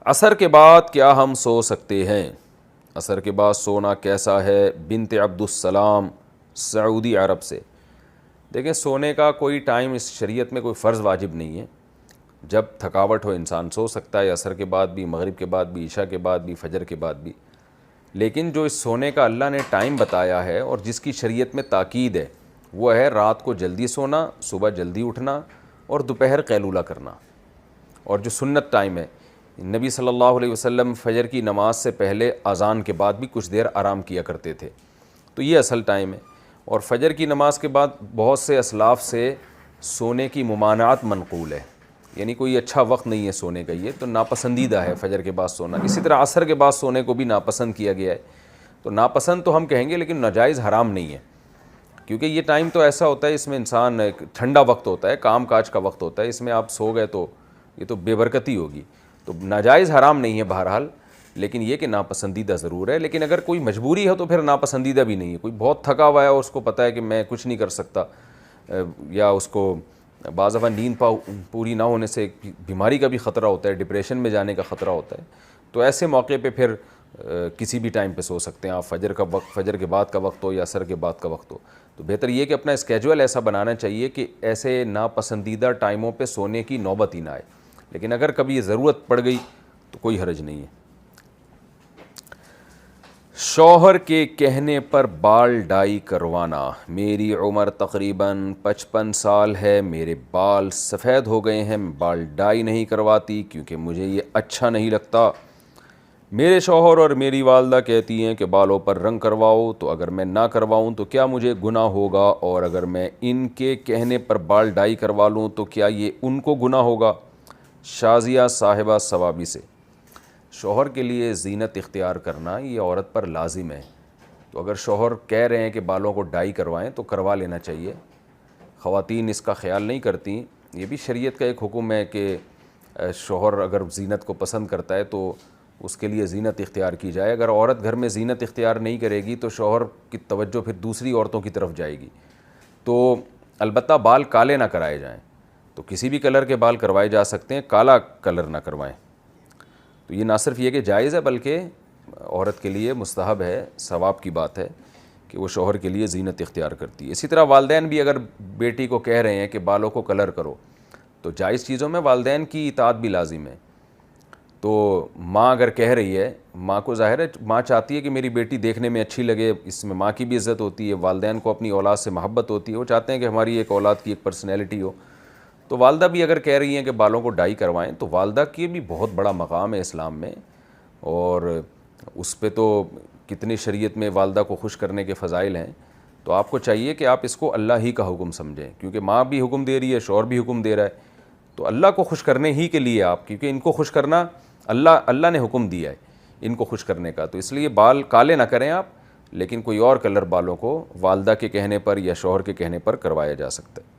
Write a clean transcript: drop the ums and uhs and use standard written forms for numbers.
عصر کے بعد کیا ہم سو سکتے ہیں؟ عصر کے بعد سونا کیسا ہے؟ بنت عبد السلام سعودی عرب سے۔ دیکھیں، سونے کا کوئی ٹائم اس شریعت میں کوئی فرض واجب نہیں ہے، جب تھکاوٹ ہو انسان سو سکتا ہے، عصر کے بعد بھی، مغرب کے بعد بھی، عشاء کے بعد بھی، فجر کے بعد بھی۔ لیکن جو اس سونے کا اللہ نے ٹائم بتایا ہے اور جس کی شریعت میں تاکید ہے، وہ ہے رات کو جلدی سونا، صبح جلدی اٹھنا اور دوپہر قیلولہ کرنا۔ اور جو سنت ٹائم ہے، نبی صلی اللہ علیہ وسلم فجر کی نماز سے پہلے اذان کے بعد بھی کچھ دیر آرام کیا کرتے تھے، تو یہ اصل ٹائم ہے۔ اور فجر کی نماز کے بعد بہت سے اسلاف سے سونے کی ممانعت منقول ہے، یعنی کوئی اچھا وقت نہیں ہے سونے کا، یہ تو ناپسندیدہ ہے فجر کے بعد سونا۔ اسی طرح عصر کے بعد سونے کو بھی ناپسند کیا گیا ہے۔ تو ناپسند تو ہم کہیں گے، لیکن ناجائز حرام نہیں ہے، کیونکہ یہ ٹائم تو ایسا ہوتا ہے، اس میں انسان ایک ٹھنڈا وقت ہوتا ہے، کام کاج کا وقت ہوتا ہے، اس میں آپ سو گئے تو یہ تو بے برکتی ہوگی۔ تو ناجائز حرام نہیں ہے بہرحال، لیکن یہ کہ ناپسندیدہ ضرور ہے۔ لیکن اگر کوئی مجبوری ہے تو پھر ناپسندیدہ بھی نہیں ہے۔ کوئی بہت تھکا ہوا ہے اور اس کو پتہ ہے کہ میں کچھ نہیں کر سکتا، یا اس کو بعض دفعہ نیند پوری نہ ہونے سے بیماری کا بھی خطرہ ہوتا ہے، ڈپریشن میں جانے کا خطرہ ہوتا ہے، تو ایسے موقع پہ پھر کسی بھی ٹائم پہ سو سکتے ہیں آپ، فجر کا وقت، فجر کے بعد کا وقت ہو یا عصر کے بعد کا وقت ہو۔ تو بہتر یہ کہ اپنا اسکیجول ایسا بنانا چاہیے کہ ایسے ناپسندیدہ ٹائموں پہ سونے کی نوبت ہی نہ آئے، لیکن اگر کبھی یہ ضرورت پڑ گئی تو کوئی حرج نہیں ہے۔ شوہر کے کہنے پر بال ڈائی کروانا۔ میری عمر تقریباً 55 سال ہے، میرے بال سفید ہو گئے ہیں، میں بال ڈائی نہیں کرواتی کیونکہ مجھے یہ اچھا نہیں لگتا۔ میرے شوہر اور میری والدہ کہتی ہیں کہ بالوں پر رنگ کرواؤ، تو اگر میں نہ کرواؤں تو کیا مجھے گناہ ہوگا؟ اور اگر میں ان کے کہنے پر بال ڈائی کروا لوں تو کیا یہ ان کو گناہ ہوگا؟ شازیہ صاحبہ ثوابی سے۔ شوہر کے لیے زینت اختیار کرنا یہ عورت پر لازم ہے، تو اگر شوہر کہہ رہے ہیں کہ بالوں کو ڈائی کروائیں تو کروا لینا چاہیے۔ خواتین اس کا خیال نہیں کرتی، یہ بھی شریعت کا ایک حکم ہے کہ شوہر اگر زینت کو پسند کرتا ہے تو اس کے لیے زینت اختیار کی جائے۔ اگر عورت گھر میں زینت اختیار نہیں کرے گی تو شوہر کی توجہ پھر دوسری عورتوں کی طرف جائے گی۔ تو البتہ بال کالے نہ کرائے جائیں، تو کسی بھی کلر کے بال کروائے جا سکتے ہیں، کالا کلر نہ کروائیں۔ تو یہ نہ صرف یہ کہ جائز ہے بلکہ عورت کے لیے مستحب ہے، ثواب کی بات ہے کہ وہ شوہر کے لیے زینت اختیار کرتی ہے۔ اسی طرح والدین بھی اگر بیٹی کو کہہ رہے ہیں کہ بالوں کو کلر کرو، تو جائز چیزوں میں والدین کی اطاعت بھی لازم ہے۔ تو ماں اگر کہہ رہی ہے، ماں کو ظاہر ہے، ماں چاہتی ہے کہ میری بیٹی دیکھنے میں اچھی لگے، اس میں ماں کی بھی عزت ہوتی ہے، والدین کو اپنی اولاد سے محبت ہوتی ہے، وہ چاہتے ہیں کہ ہماری ایک اولاد کی ایک پرسنالٹی ہو۔ تو والدہ بھی اگر کہہ رہی ہیں کہ بالوں کو ڈائی کروائیں، تو والدہ کی بھی بہت بڑا مقام ہے اسلام میں، اور اس پہ تو کتنی شریعت میں والدہ کو خوش کرنے کے فضائل ہیں۔ تو آپ کو چاہیے کہ آپ اس کو اللہ ہی کا حکم سمجھیں، کیونکہ ماں بھی حکم دے رہی ہے، شوہر بھی حکم دے رہا ہے، تو اللہ کو خوش کرنے ہی کے لیے آپ، کیونکہ ان کو خوش کرنا اللہ نے حکم دیا ہے ان کو خوش کرنے کا، تو اس لیے بال کالے نہ کریں آپ، لیکن کوئی اور کلر بالوں کو والدہ کے کہنے پر یا شوہر کے کہنے پر کروایا جا سکتا ہے۔